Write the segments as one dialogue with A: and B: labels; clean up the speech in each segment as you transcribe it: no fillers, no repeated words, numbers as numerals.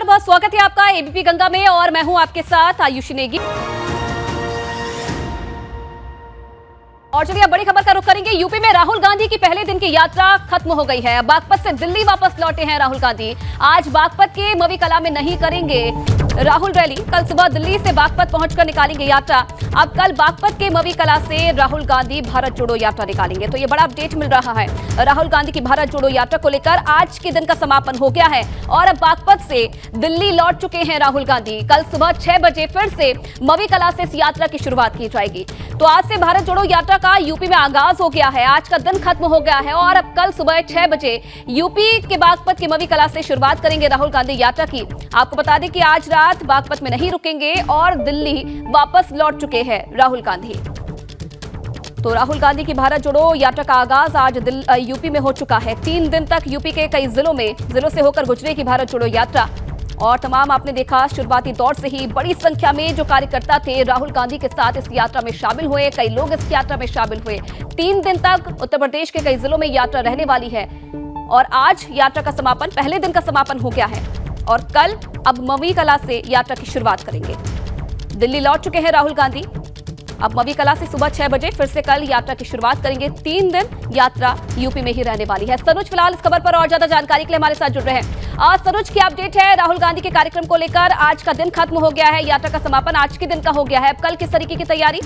A: नमस्कार, बहुत स्वागत है आपका एबीपी गंगा में और मैं हूं आपके साथ आयुषी नेगी। और चलिए अब बड़ी खबर का रुख करेंगे। यूपी में राहुल गांधी की पहले दिन की यात्रा खत्म हो गई है। बागपत से दिल्ली वापस लौटे हैं राहुल गांधी। आज बागपत के मवी कला में नहीं करेंगे राहुल रैली। कल सुबह दिल्ली से बागपत पहुंचकर निकालेंगे यात्रा। अब कल बागपत के मवी कला से राहुल गांधी भारत जोड़ो यात्रा निकालेंगे। तो ये बड़ा अपडेट मिल रहा है। राहुल गांधी की भारत जोड़ो यात्रा को लेकर आज के दिन का समापन हो गया है और अब बागपत से दिल्ली लौट चुके हैं राहुल गांधी। कल सुबह 6 बजे फिर से मवी कला से इस यात्रा की शुरुआत की जाएगी। तो आज से भारत जोड़ो यात्रा का यूपी में आगाज हो गया है। आज का दिन खत्म हो गया है और अब कल सुबह 6 बजे यूपी के बागपत की मवी कला से शुरुआत करेंगे राहुल गांधी यात्रा की। आपको बता दें कि आज रात बागपत में नहीं रुकेंगे और दिल्ली वापस लौट चुके हैं राहुल गांधी। तो राहुल गांधी की भारत जोड़ो यात्रा का आगाज आज यूपी में हो चुका है। 3 दिन तक यूपी के कई जिलों से होकर गुजरेगी भारत जोड़ो यात्रा। और तमाम आपने देखा शुरुआती दौर से ही बड़ी संख्या में जो कार्यकर्ता थे राहुल गांधी के साथ इस यात्रा में शामिल हुए। कई लोग इस यात्रा में शामिल हुए। 3 दिन तक उत्तर प्रदेश के कई जिलों में यात्रा रहने वाली है और आज यात्रा का समापन, पहले दिन का समापन हो गया है और कल अब मवी कला से यात्रा की शुरुआत करेंगे। दिल्ली लौट चुके हैं राहुल गांधी। अब मवी कला से सुबह 6 बजे फिर से कल यात्रा की शुरुआत करेंगे। 3 दिन यात्रा यूपी में ही रहने वाली है। सरोज फिलहाल इस खबर पर और ज्यादा जानकारी के लिए हमारे साथ जुड़ रहे हैं। आज सरोज की अपडेट है राहुल गांधी के कार्यक्रम को लेकर। आज का दिन खत्म हो गया है, यात्रा का समापन आज के दिन का हो गया है। अब कल किस तरीके की तैयारी?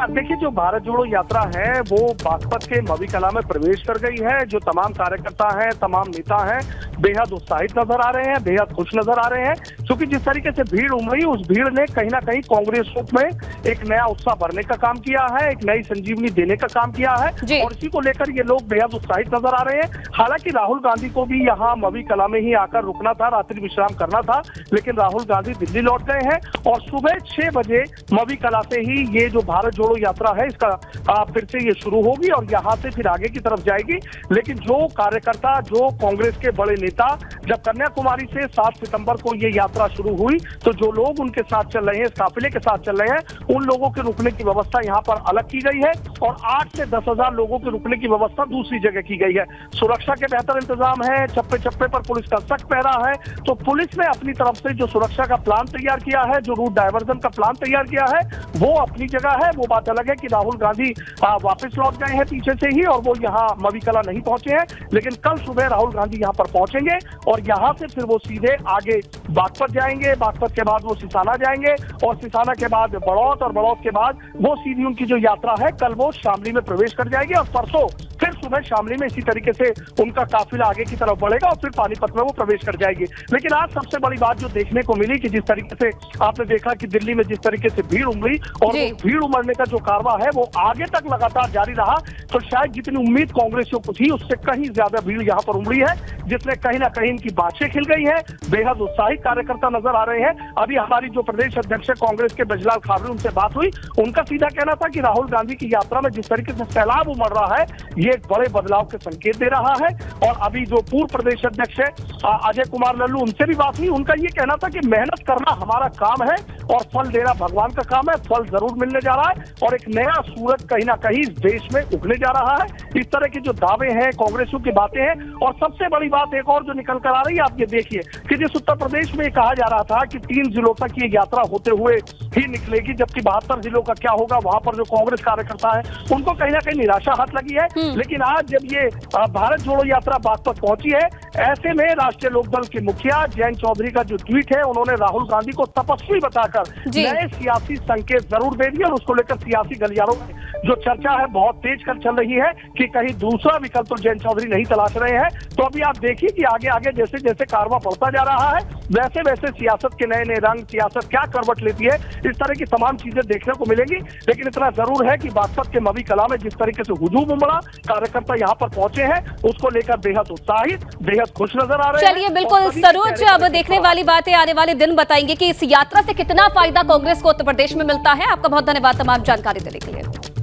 B: देखिए, जो भारत जोड़ो यात्रा है वो बागपत के मवी कला में प्रवेश कर गई है। जो तमाम कार्यकर्ता हैं, तमाम नेता हैं, बेहद उत्साहित नजर आ रहे हैं, बेहद खुश नजर आ रहे हैं, क्योंकि जिस तरीके से भीड़ उमड़ी उस भीड़ ने कहीं ना कहीं कांग्रेस में एक नया उत्साह भरने का काम किया है, एक नई संजीवनी देने का काम किया है और इसी को लेकर ये लोग बेहद उत्साहित नजर आ रहे हैं। हालांकि राहुल गांधी को भी यहाँ मवी कला में ही आकर रुकना था, रात्रि विश्राम करना था, लेकिन राहुल गांधी दिल्ली लौट गए हैं और सुबह 6 बजे मवी कला से ही ये जो भारत जोड़ो यात्रा है इसका फिर से ये शुरू होगी और यहाँ से फिर आगे की तरफ जाएगी। लेकिन जो कार्यकर्ता, जो कांग्रेस के बड़े नेता, जब कन्याकुमारी से 7 सितंबर को ये यात्रा शुरू हुई तो जो लोग उनके साथ चल रहे हैं, इस काफिले के साथ चल रहे हैं, उन लोगों के रुकने की व्यवस्था यहाँ पर अलग की गई है और 8 से 10,000 लोगों के रुकने की व्यवस्था दूसरी जगह की गई है। सुरक्षा के बेहतर इंतजाम है, चप्पे चप्पे पर पुलिस का सख्त पहरा है। तो पुलिस ने अपनी तरफ से जो सुरक्षा का प्लान तैयार किया है, जो रूट डायवर्जन का प्लान तैयार किया है, वो अपनी जगह है। वो बात अलग है कि राहुल गांधी वापस लौट गए हैं पीछे से ही और वो यहाँ मवी कला नहीं पहुंचे हैं, लेकिन कल सुबह राहुल गांधी यहाँ पर पहुंचेंगे और यहाँ से फिर वो सीधे आगे बागपत जाएंगे। बागपत के बाद वो सिसाना जाएंगे और सिसाना के बाद बड़ौत और बड़ौत के बाद वो सीधी उनकी जो यात्रा है कल वो शामली में प्रवेश कर जाएगी और परसों फिर सुबह शामली में इसी तरीके से उनका काफिला आगे की तरफ बढ़ेगा और फिर पानीपत में वो प्रवेश कर जाएगी। लेकिन आज सबसे बड़ी बात जो देखने को मिली कि जिस तरीके से आपने देखा कि दिल्ली में जिस तरीके से भीड़ उमड़ी और भीड़ उमड़ने का जो कारवा है वो आगे तक लगातार जारी रहा, तो शायद जितनी उम्मीद कांग्रेसियों को थी उससे कहीं ज्यादा भीड़ यहाँ पर उमड़ी है, जिसमें कहीं ना कहीं इनकी बातें खिल गई है। बेहद उत्साहित कार्यकर्ता नजर आ रहे हैं। अभी हमारी जो प्रदेश अध्यक्ष है कांग्रेस के ब्रजलाल खाबरे, उनसे बात हुई, उनका सीधा कहना था कि राहुल गांधी की यात्रा में जिस तरीके से सैलाब उमड़ रहा है ये एक बड़े बदलाव के संकेत दे रहा है। और अभी जो पूर्व प्रदेश अध्यक्ष है अजय कुमार लल्लू, उनसे भी बात हुई, उनका ये कहना था कि मेहनत करना हमारा काम है और फल देना भगवान का काम है, फल जरूर मिलने जा रहा है और एक नया सूरज कहीं ना कहीं इस देश में उगने जा रहा है। इस तरह के जो दावे हैं, कांग्रेसियों की बातें हैं। और सबसे बड़ी बात एक और जो निकल कर आ रही है, आप ये देखिए कि जिस उत्तर प्रदेश में कहा जा रहा था कि 3 जिलों तक ये यात्रा होते हुए ही निकलेगी, जबकि 72 जिलों का क्या होगा, वहां पर जो कांग्रेस कार्यकर्ता है उनको कहीं ना कहीं निराशा हाथ लगी है। लेकिन आज जब ये भारत जोड़ो यात्रा बागपत पहुंची है, ऐसे में राष्ट्रीय लोकदल के मुखिया जयंत चौधरी का जो ट्वीट है, उन्होंने राहुल गांधी को तपस्वी बताकर नए सियासी संकेत जरूर दे दिए और उसको लेकर सियासी गलियारों में जो चर्चा है बहुत तेज कर चल रही है कि कहीं दूसरा विकल्प तो जयंत चौधरी नहीं तलाश रहे हैं। तो अभी आप देखिए कि आगे आगे जैसे जैसे कारवां बढ़ता जा रहा है वैसे वैसे सियासत के नए नए रंग, सियासत क्या करवट लेती है, इस तरह की तमाम चीजें देखने को मिलेंगी। लेकिन इतना जरूर है कि बागपत के मवी कला में जिस तरीके से हुजूम उमड़ा, कार्यकर्ता यहाँ पर पहुंचे हैं, उसको लेकर बेहद उत्साहित, बेहद खुश नजर आ रहे हैं।
A: चलिए बिल्कुल सरोज, अब देखने वाली बातें आने वाले दिन बताएंगे कि इस यात्रा से कितना फायदा कांग्रेस को उत्तर प्रदेश में मिलता है। आपका बहुत धन्यवाद तमाम जानकारी देने के लिए।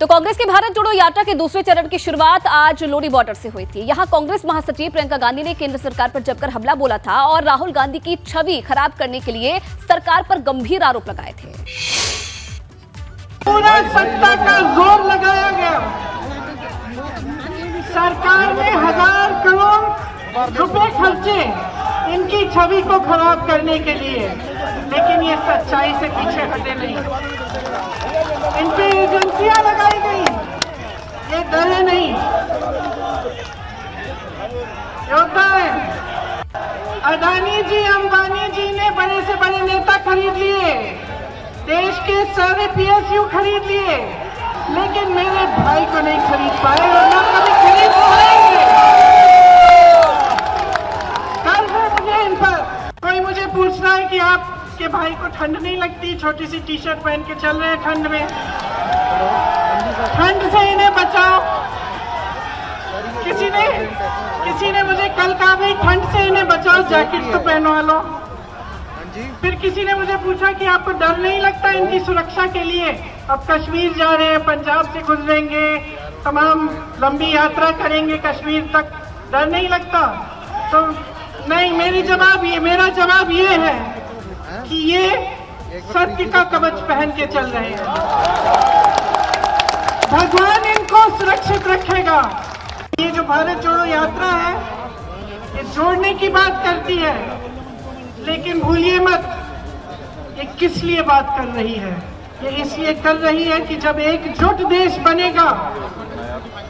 A: तो कांग्रेस की भारत जोड़ो यात्रा के दूसरे चरण की शुरुआत आज लोनी बॉर्डर से हुई थी। यहां कांग्रेस महासचिव प्रियंका गांधी ने केंद्र सरकार पर जमकर हमला बोला था और राहुल गांधी की छवि खराब करने के लिए सरकार पर गंभीर आरोप लगाए थे।
C: पूरा सत्ता का जोर लगाया गया, सरकार ने 1000 करोड़ रुपए खर्चे इनकी छवि को खराब करने के लिए, लेकिन ये सच्चाई से पीछे हटे नहीं। इन पे एजेंसियां लगाई गई, ये डरे नहीं। होता है अडानी जी, अंबानी जी ने बड़े से बड़े नेता खरीद लिए, देश के सारे पीएसयू खरीद लिए, लेकिन मेरे भाई को नहीं खरीद पाए और ना कभी खरीद पाएंगे। कल है मुझे इन पर, कोई मुझे पूछ रहा है कि आपके भाई को ठंड नहीं लगती, छोटी सी टी शर्ट पहन के चल रहे हैं ठंड में। ठंड से इन्हें बचाओ। किसी ने मुझे कल कहा भाई ठंड से इन्हें बचाओ, जैकेट तो पहनवा लो। फिर किसी ने मुझे पूछा कि आपको डर नहीं लगता इनकी सुरक्षा के लिए? अब कश्मीर जा रहे हैं, पंजाब से गुजरेंगे, तमाम लंबी यात्रा करेंगे कश्मीर तक, डर नहीं लगता? तो नहीं, मेरा जवाब ये है कि ये सत्य का कवच पहन के चल रहे हैं। भगवान इनको सुरक्षित रखेगा। ये जो भारत जोड़ो यात्रा है, ये जोड़ने की बात करती है, लेकिन भूलिए मत ये किस लिए बात कर रही है। ये इसलिए कर रही है कि जब एकजुट देश बनेगा,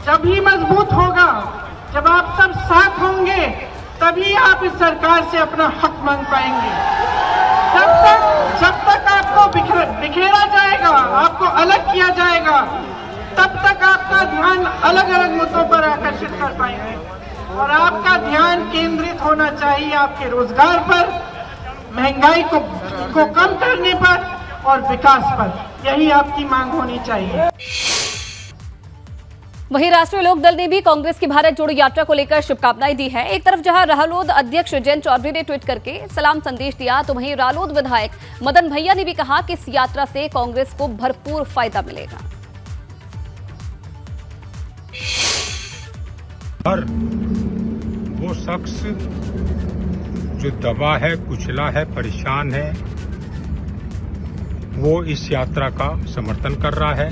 C: जब ही मजबूत होगा, जब आप सब साथ होंगे, तभी आप इस सरकार से अपना हक मांग पाएंगे। जब तक आपको बिखेरा जाएगा, आपको अलग किया जाएगा, तब तक आपका ध्यान अलग अलग मुद्दों पर आकर्षित कर पाएंगे। और आपका ध्यान केंद्रित होना चाहिए आपके रोजगार पर, महंगाई को कम करने पर और विकास पर। यही आपकी मांग होनी चाहिए।
A: वहीं राष्ट्रीय लोक दल ने भी कांग्रेस की भारत जोड़ो यात्रा को लेकर शुभकामनाएं दी है। एक तरफ जहां रालोद अध्यक्ष जयंत चौधरी ने ट्वीट करके सलाम संदेश दिया, तो वहीं रालोद विधायक मदन भैया ने भी कहा कि इस यात्रा से कांग्रेस को भरपूर फायदा मिलेगा।
D: हर वो शख्स जो दबा है, कुचला है, परेशान है, वो इस यात्रा का समर्थन कर रहा है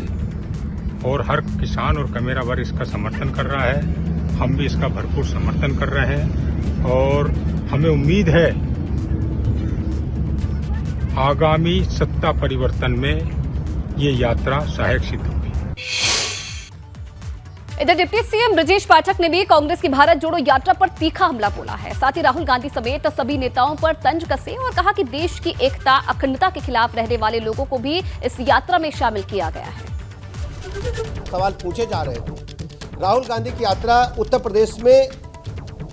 D: और हर किसान और कमेरा वर्ग इसका समर्थन कर रहा है। हम भी इसका भरपूर समर्थन कर रहे हैं और हमें उम्मीद है आगामी सत्ता परिवर्तन में ये यात्रा सहायक सिद्ध होगी।
A: इधर डिप्टी सीएम ब्रजेश पाठक ने भी कांग्रेस की भारत जोड़ो यात्रा पर तीखा हमला बोला है। साथ ही राहुल गांधी समेत सभी नेताओं पर तंज कसे और कहा कि देश की एकता, अखंडता के खिलाफ रहने वाले लोगों को भी इस यात्रा में शामिल किया गया है।
E: सवाल पूछे जा रहे थे। राहुल गांधी की यात्रा उत्तर प्रदेश में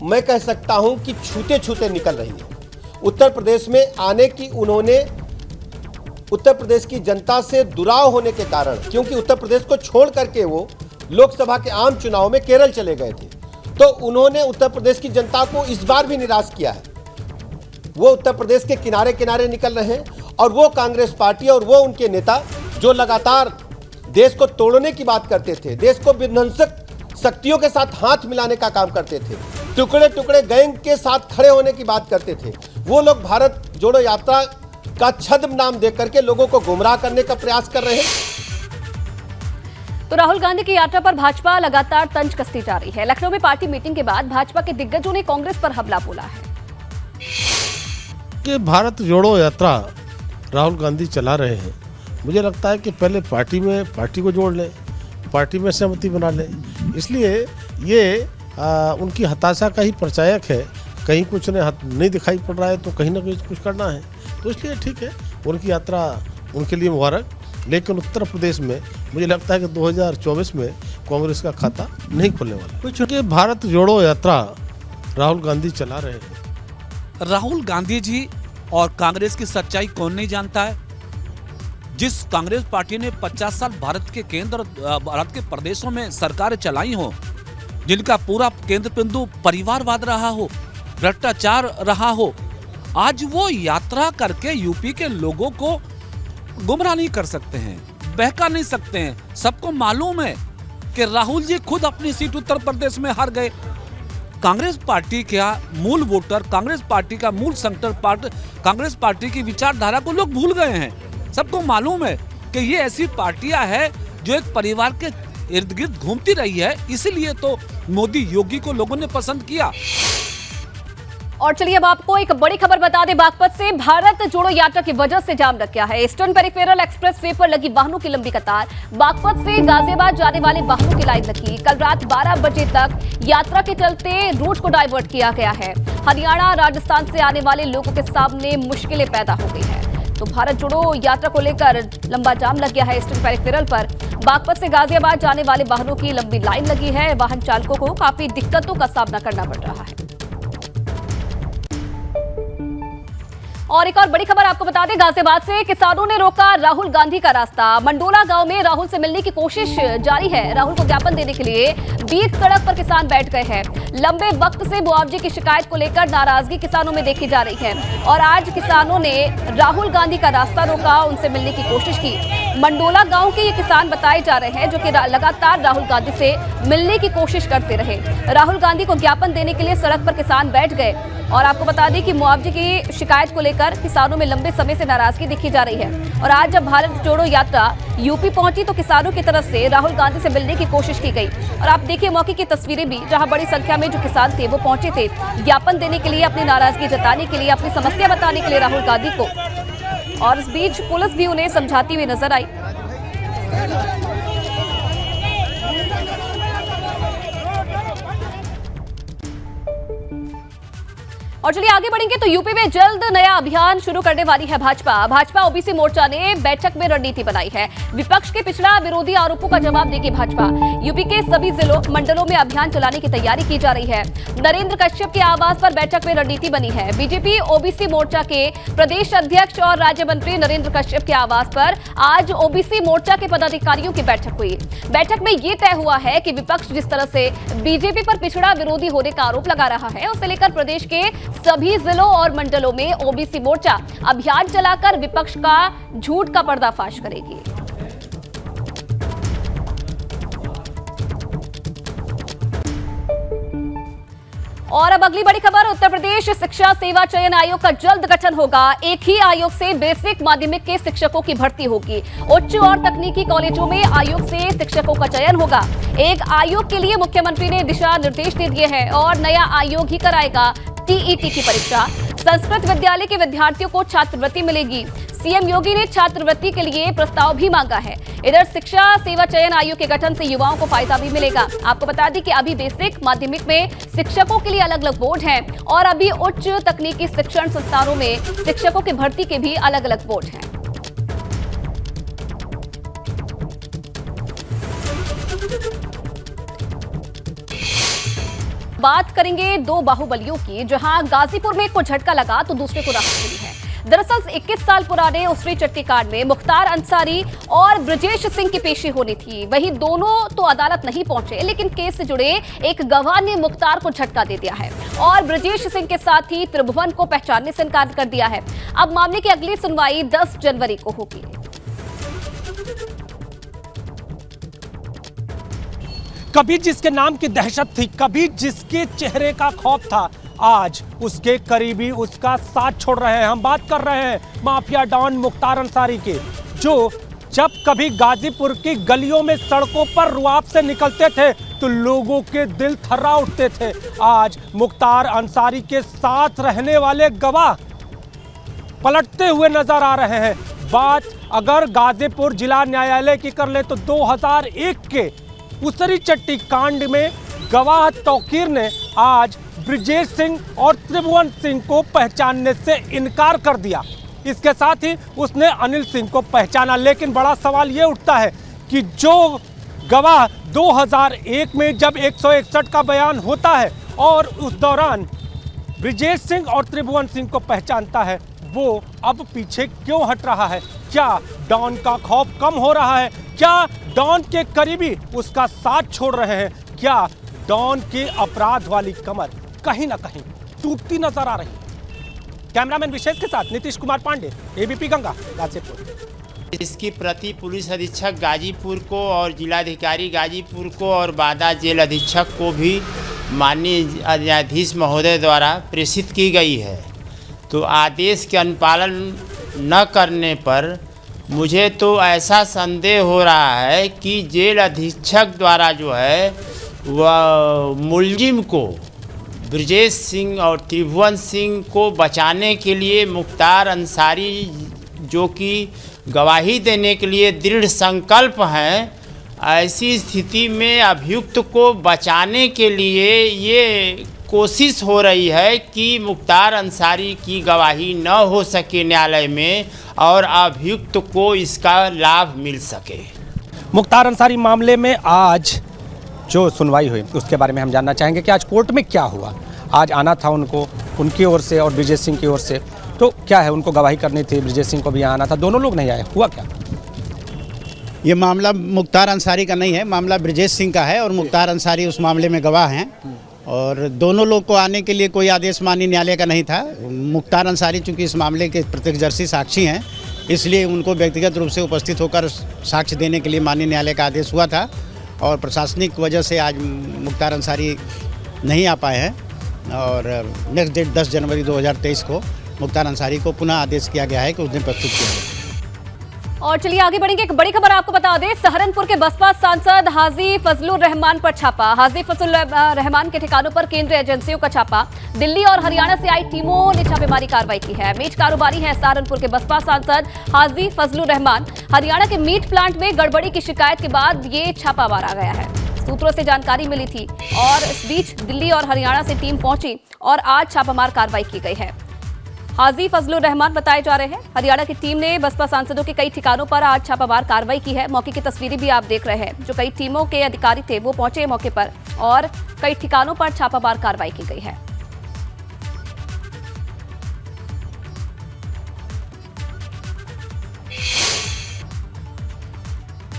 E: मैं कह सकता हूं कि छूते छूते निकल रही है। उत्तर प्रदेश में आने की उन्होंने उत्तर प्रदेश की जनता से दुराव होने के कारण, क्योंकि उत्तर प्रदेश को छोड़ करके वो लोकसभा के आम चुनाव में केरल चले गए थे, तो उन्होंने उत्तर प्रदेश की जनता को इस बार भी निराश किया है। वो उत्तर प्रदेश के किनारे किनारे निकल रहे हैं और वो कांग्रेस पार्टी और वो उनके नेता जो लगातार देश को तोड़ने की बात करते थे, देश को विध्वंसक शक्तियों के साथ हाथ मिलाने का काम करते थे, टुकड़े टुकड़े गैंग के साथ खड़े होने की बात करते थे, वो लोग भारत जोड़ो यात्रा का छद्म नाम देकर करके लोगों को गुमराह करने का प्रयास कर रहे हैं।
A: तो राहुल गांधी की यात्रा पर भाजपा लगातार तंज कसती जा रही है। लखनऊ में पार्टी मीटिंग के बाद भाजपा के दिग्गजों ने कांग्रेस पर हमला बोला है
F: कि भारत जोड़ो यात्रा राहुल गांधी चला रहे हैं। मुझे लगता है कि पहले पार्टी को जोड़ लें, पार्टी में सहमति बना लें। इसलिए ये उनकी हताशा का ही परिचायक है। कहीं कुछ नहीं दिखाई पड़ रहा है तो कहीं ना कहीं कुछ करना है, तो इसलिए ठीक है, उनकी यात्रा उनके लिए मुबारक। लेकिन उत्तर प्रदेश में मुझे लगता है कि 2024 में कांग्रेस का खाता नहीं खुलने वाला। कुछ कि भारत जोड़ो यात्रा राहुल गांधी चला रहे हैं।
G: राहुल गांधी जी और कांग्रेस की सच्चाई कौन नहीं जानता है। जिस कांग्रेस पार्टी ने 50 साल भारत के केंद्र, भारत के प्रदेशों में सरकारें चलाई हो, जिनका पूरा केंद्र बिंदु परिवारवाद रहा हो, भ्रष्टाचार रहा हो, आज वो यात्रा करके यूपी के लोगों को गुमराह नहीं कर सकते हैं, बहका नहीं सकते हैं। सबको मालूम है कि राहुल जी खुद अपनी सीट उत्तर प्रदेश में हार गए। कांग्रेस पार्टी का मूल वोटर, कांग्रेस पार्टी का मूल सेंटर पार्ट, कांग्रेस पार्टी की विचारधारा को लोग भूल गए हैं। सबको मालूम है कि ये ऐसी पार्टियां है जो एक परिवार के इर्द गिर्द घूमती रही है, इसीलिए तो मोदी योगी को लोगों ने पसंद किया।
A: और चलिए अब आपको एक बड़ी खबर बता दें, बागपत से भारत जोड़ो यात्रा की वजह से जाम लग गया है। ईस्टर्न पेरिफेरल एक्सप्रेस वे पर लगी वाहनों की लंबी कतार। बागपत से गाजियाबाद जाने वाले वाहनों की लाइन लगी। कल रात 12 बजे तक यात्रा के चलते रूट को डाइवर्ट किया गया है। हरियाणा राजस्थान से आने वाले लोगों के सामने मुश्किलें पैदा हो गई है। तो भारत जोड़ो यात्रा को लेकर लंबा जाम लग गया है ईस्टर्न पेरिफेरल पर। बागपत से गाजियाबाद जाने वाले वाहनों की लंबी लाइन लगी है। वाहन चालकों को काफी दिक्कतों का सामना करना पड़ रहा है। और एक और बड़ी खबर आपको बता दें, गाजियाबाद से किसानों ने रोका राहुल गांधी का रास्ता। मंडोला गांव में राहुल से मिलने की कोशिश जारी है। राहुल को ज्ञापन देने के लिए बीच सड़क पर किसान बैठ गए हैं। लंबे वक्त से मुआवजे की शिकायत को लेकर नाराजगी किसानों में देखी जा रही है और आज किसानों ने राहुल गांधी का रास्ता रोका, उनसे मिलने की कोशिश की। मंडोला गांव के ये किसान बताए जा रहे हैं जो कि लगातार राहुल गांधी से मिलने की कोशिश करते रहे। राहुल गांधी को ज्ञापन देने के लिए सड़क पर किसान बैठ गए और आपको बता दें कि मुआवजे की शिकायत को लेकर किसानों में लंबे समय से नाराजगी देखी जा रही है। और आज जब भारत जोड़ो यात्रा यूपी पहुंची तो किसानों की तरफ से राहुल गांधी से मिलने की कोशिश की गई। और आप देखिए मौके की तस्वीरें भी, जहां बड़ी संख्या में जो किसान थे वो पहुंचे थे ज्ञापन देने के लिए, अपनी नाराजगी जताने के लिए, अपनी समस्या बताने के लिए राहुल गांधी को। और इस बीच पुलिस भी उन्हें समझाती हुई नजर आई। और चलिए आगे बढ़ेंगे तो यूपी में जल्द नया अभियान शुरू करने वाली है भाजपा ओबीसी मोर्चा ने बैठक में रणनीति बनाई है। विपक्ष के पिछड़ा विरोधी आरोपों का जवाब देगी भाजपा। यूपी के सभी जिलों मंडलों में अभियान चलाने की तैयारी की जा रही है। नरेंद्र कश्यप के आवास पर बैठक में रणनीति बनी है। बीजेपी ओबीसी मोर्चा के प्रदेश अध्यक्ष और राज्य मंत्री नरेंद्र कश्यप के आवास पर आज ओबीसी मोर्चा के पदाधिकारियों की बैठक हुई। बैठक में यह तय हुआ है कि विपक्ष जिस तरह से बीजेपी पर पिछड़ा विरोधी होने का आरोप लगा रहा है, उसे लेकर प्रदेश के सभी जिलों और मंडलों में ओबीसी मोर्चा अभियान चलाकर विपक्ष का झूठ का पर्दाफाश करेगी। और अब अगली बड़ी खबर, उत्तर प्रदेश शिक्षा सेवा चयन आयोग का जल्द गठन होगा। एक ही आयोग से बेसिक माध्यमिक के शिक्षकों की भर्ती होगी। उच्च और तकनीकी कॉलेजों में आयोग से शिक्षकों का चयन होगा। एक आयोग के लिए मुख्यमंत्री ने दिशा निर्देश दे दिए हैं और नया आयोग ही कराएगा टीईटी की परीक्षा। संस्कृत विद्यालय के विद्यार्थियों को छात्रवृत्ति मिलेगी। सीएम योगी ने छात्रवृत्ति के लिए प्रस्ताव भी मांगा है। इधर शिक्षा सेवा चयन आयोग के गठन से युवाओं को फायदा भी मिलेगा। आपको बता दें कि अभी बेसिक माध्यमिक में शिक्षकों के लिए अलग अलग बोर्ड हैं और अभी उच्च तकनीकी शिक्षण संस्थानों में शिक्षकों की भर्ती के भी अलग अलग बोर्ड हैं। बात करेंगे दो बाहुबलियों की, जहां गाजीपुर में एक को झटका लगा तो दूसरे को राहत मिली है। दरअसल 21 साल पुराने उसरी चट्टी कांड में मुख्तार अंसारी और ब्रजेश सिंह की पेशी होनी थी। वहीं दोनों तो अदालत नहीं पहुंचे, लेकिन केस से जुड़े एक गवाह ने मुख्तार को झटका दे दिया है और ब्रजेश सिंह के साथ ही त्रिभुवन को पहचानने से इनकार कर दिया है। अब मामले की अगली सुनवाई 10 जनवरी को होगी।
H: कभी जिसके नाम की दहशत थी, कभी जिसके चेहरे का खौफ था, आज उसके करीबी उसका साथ छोड़ रहे हैं। हम बात कर रहे हैं माफिया डॉन मुख्तार अंसारी के, जो जब कभी गाजीपुर की गलियों में सड़कों पर रुआब से निकलते थे तो लोगों के दिल थर्रा उठते थे। आज मुख्तार अंसारी के साथ रहने वाले गवाह पलटते हुए नजर आ रहे हैं। बात अगर गाजीपुर जिला न्यायालय की कर ले तो 2001 के उसरी चट्टी कांड में गवाह तौकीर ने आज ब्रजेश सिंह और त्रिभुवन सिंह को पहचानने से इनकार कर दिया। इसके साथ ही उसने अनिल सिंह को पहचाना। लेकिन बड़ा सवाल ये उठता है कि जो गवाह 2001 में जब 161 का बयान होता है और उस दौरान ब्रजेश सिंह और त्रिभुवन सिंह को पहचानता है, वो अब पीछे क्यों हट रहा है? क्या डॉन का खौफ कम हो रहा है? क्या डॉन के करीबी उसका साथ छोड़ रहे हैं? क्या डॉन के अपराध वाली कमर कहीं ना कहीं टूटती नजर आ रही है? कैमरामैन विशेष के साथ नीतीश कुमार पांडे, एबीपी गंगा, गाजीपुर।
I: इसकी प्रति पुलिस अधीक्षक गाजीपुर को और जिलाधिकारी गाजीपुर को और बादा जेल अधीक्षक को भी माननीय न्यायाधीश महोदय द्वारा प्रेषित की गई है। तो आदेश के अनुपालन न करने पर मुझे तो ऐसा संदेह हो रहा है कि जेल अधीक्षक द्वारा जो है वह मुलजिम को ब्रजेश सिंह और त्रिभुवन सिंह को बचाने के लिए मुख्तार अंसारी जो कि गवाही देने के लिए दृढ़ संकल्प हैं, ऐसी स्थिति में अभियुक्त को बचाने के लिए ये कोशिश हो रही है कि मुख्तार अंसारी की गवाही न हो सके न्यायालय में और अभियुक्त को इसका लाभ मिल सके।
H: मुख्तार अंसारी मामले में आज जो सुनवाई हुई उसके बारे में हम जानना चाहेंगे कि आज कोर्ट में क्या हुआ। आज आना था उनको, उनकी ओर से और ब्रजेश सिंह की ओर से, तो क्या है, उनको गवाही करनी थी, ब्रजेश सिंह को भी आना था, दोनों लोग नहीं आए, हुआ क्या?
J: ये मामला मुख्तार अंसारी का नहीं है, मामला ब्रजेश सिंह का है और मुख्तार अंसारी उस मामले में गवाह हैं और दोनों लोग को आने के लिए कोई आदेश माननीय न्यायालय का नहीं था। मुख्तार अंसारी चूँकि इस मामले के प्रत्यक्षदर्शी साक्षी हैं, इसलिए उनको व्यक्तिगत रूप से उपस्थित होकर साक्ष्य देने के लिए माननीय न्यायालय का आदेश हुआ था और प्रशासनिक वजह से आज मुख्तार अंसारी नहीं आ पाए हैं और नेक्स्ट डेट 10 जनवरी 2023 को मुख्तार अंसारी को पुनः आदेश किया गया है कि उस दिन प्रस्तुत किया जाए।
A: और चलिए आगे बढ़ेंगे। एक बड़ी खबर आपको बता दें, सहारनपुर के बसपा सांसद हाजी फजलुर रहमान पर छापा। हाजी फजलुर रहमान के ठिकानों पर केंद्रीय एजेंसियों का छापा। दिल्ली और हरियाणा से आई टीमों ने छापेमारी कार्रवाई की है। मीट कारोबारी है सहारनपुर के बसपा सांसद हाजी फजलुर रहमान। हरियाणा के मीट प्लांट में गड़बड़ी की शिकायत के बाद ये छापा मारा गया है। सूत्रों से जानकारी मिली थी और इस बीच दिल्ली और हरियाणा से टीम पहुंची और आज छापामार कार्रवाई की गई है। हाजी फजलुर रहमान बताए जा रहे हैं। हरियाणा की टीम ने बसपा सांसदों के कई ठिकानों पर आज छापामार कार्रवाई की है। मौके की तस्वीरें भी आप देख रहे हैं। जो कई टीमों के अधिकारी थे वो पहुंचे मौके पर और कई ठिकानों पर छापामार कार्रवाई की गई है।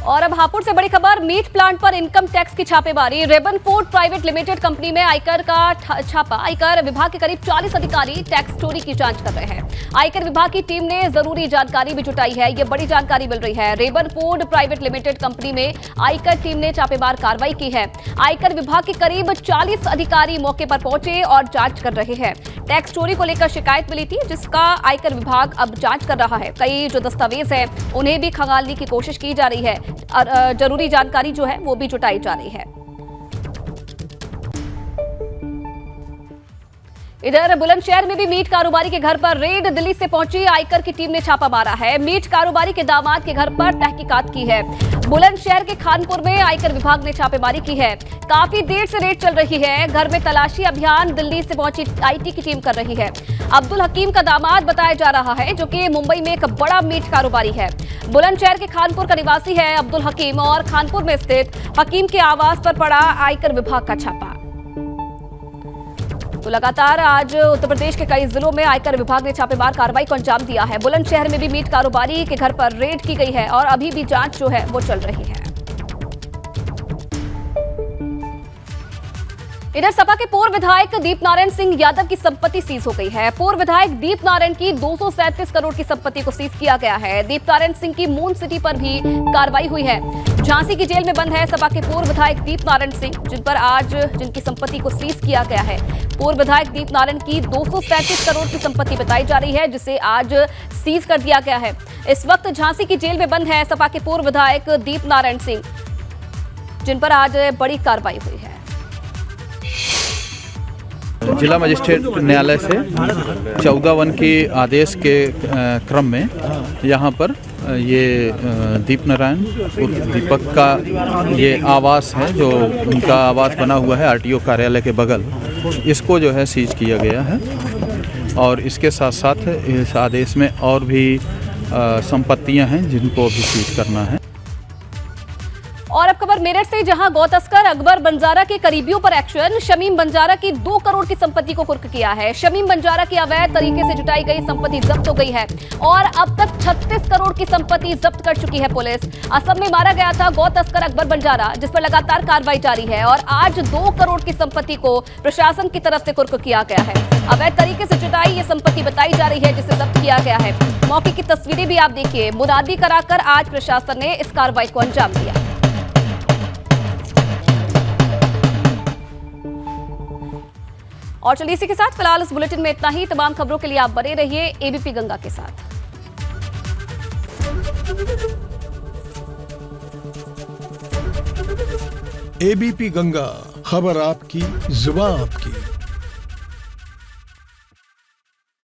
A: और अब हापुड़ से बड़ी खबर, मीट प्लांट पर इनकम टैक्स की छापेमारी। Reban food private limited company में आयकर का छापा। आयकर विभाग के करीब 40 अधिकारी टैक्स चोरी की जांच कर रहे हैं। आयकर विभाग की टीम ने जरूरी जानकारी भी जुटाई है। ये बड़ी जानकारी मिल रही है। Reban food private limited company में आयकर टीम ने छापेमार कार्रवाई की है। आयकर विभाग के करीब 40 अधिकारी मौके पर पहुंचे और जांच कर रहे हैं। टैक्स चोरी को लेकर शिकायत मिली थी जिसका आयकर विभाग अब जांच कर रहा है। कई जो दस्तावेज हैं उन्हें भी खंगालने की कोशिश की जा रही है और जरूरी जानकारी जो है वो भी जुटाई जा रही है। इधर बुलंदशहर में भी मीट कारोबारी के घर पर रेड। दिल्ली से पहुंची आयकर की टीम ने छापा मारा है। मीट कारोबारी के दामाद के घर पर तहकीकात की है। बुलंदशहर के खानपुर में आयकर विभाग ने छापेमारी की है। काफी देर से रेड चल रही है। घर में तलाशी अभियान दिल्ली से पहुंची आईटी की टीम कर रही है। अब्दुल हकीम का दामाद बताया जा रहा है जो कि मुंबई में एक बड़ा मीट कारोबारी है। बुलंदशहर के खानपुर का निवासी है अब्दुल हकीम और खानपुर में स्थित हकीम के आवास पर पड़ा आयकर विभाग का छापा। तो लगातार आज उत्तर प्रदेश के कई जिलों में आयकर विभाग ने छापेमार कार्रवाई को अंजाम दिया है। बुलंदशहर में भी मीट कारोबारी के घर पर रेड की गई है और अभी भी जांच जो है वो चल रही है। इधर सपा के पूर्व विधायक दीप नारायण सिंह यादव की संपत्ति सीज हो गई है। पूर्व विधायक दीप नारायण की 237 करोड़ की संपत्ति को सीज किया गया है। दीप नारायण सिंह की मून सिटी पर भी कार्रवाई हुई है। झांसी की जेल में बंद है सपा के पूर्व विधायक दीप नारायण सिंह, जिन पर आज जिनकी संपत्ति को सीज किया गया है। पूर्व विधायक दीप नारायण की 237 करोड़ की संपत्ति बताई जा रही है जिसे आज सीज कर दिया गया है। इस वक्त झांसी की जेल में बंद है सपा के पूर्व विधायक दीप नारायण सिंह, जिन पर आज बड़ी कार्रवाई हुई है।
K: जिला मजिस्ट्रेट न्यायालय से 14(1) के आदेश के क्रम में यहाँ पर ये दीप नारायण दीपक का ये आवास है, जो उनका आवास बना हुआ है आरटीओ कार्यालय के बगल, इसको जो है सीज किया गया है। और इसके साथ साथ इस आदेश में और भी संपत्तियां हैं जिनको अभी सीज करना है।
A: और अब खबर मेरठ से, जहां गौ तस्कर अकबर बंजारा के करीबियों पर एक्शन। शमीम बंजारा की 2 करोड़ की संपत्ति को कुर्क किया है। शमीम बंजारा की अवैध तरीके से जुटाई गई संपत्ति जब्त हो गई है और अब तक 36 करोड़ की संपत्ति जब्त कर चुकी है पुलिस। असम में मारा गया था गौ तस्कर अकबर बंजारा, जिस पर लगातार कार्रवाई जारी है और आज 2 करोड़ की संपत्ति को प्रशासन की तरफ से कुर्क किया गया है। अवैध तरीके से जुटाई ये संपत्ति बताई जा रही है जिसे जब्त किया गया है। मौके की तस्वीरें भी आप देखिए। मुनादी कराकर आज प्रशासन ने इस कार्रवाई को अंजाम दिया। और चलिए इसी के साथ फिलहाल इस बुलेटिन में इतना ही। तमाम खबरों के लिए आप बने रहिए एबीपी गंगा के साथ।
L: एबीपी गंगा, खबर आपकी, जुबान आपकी।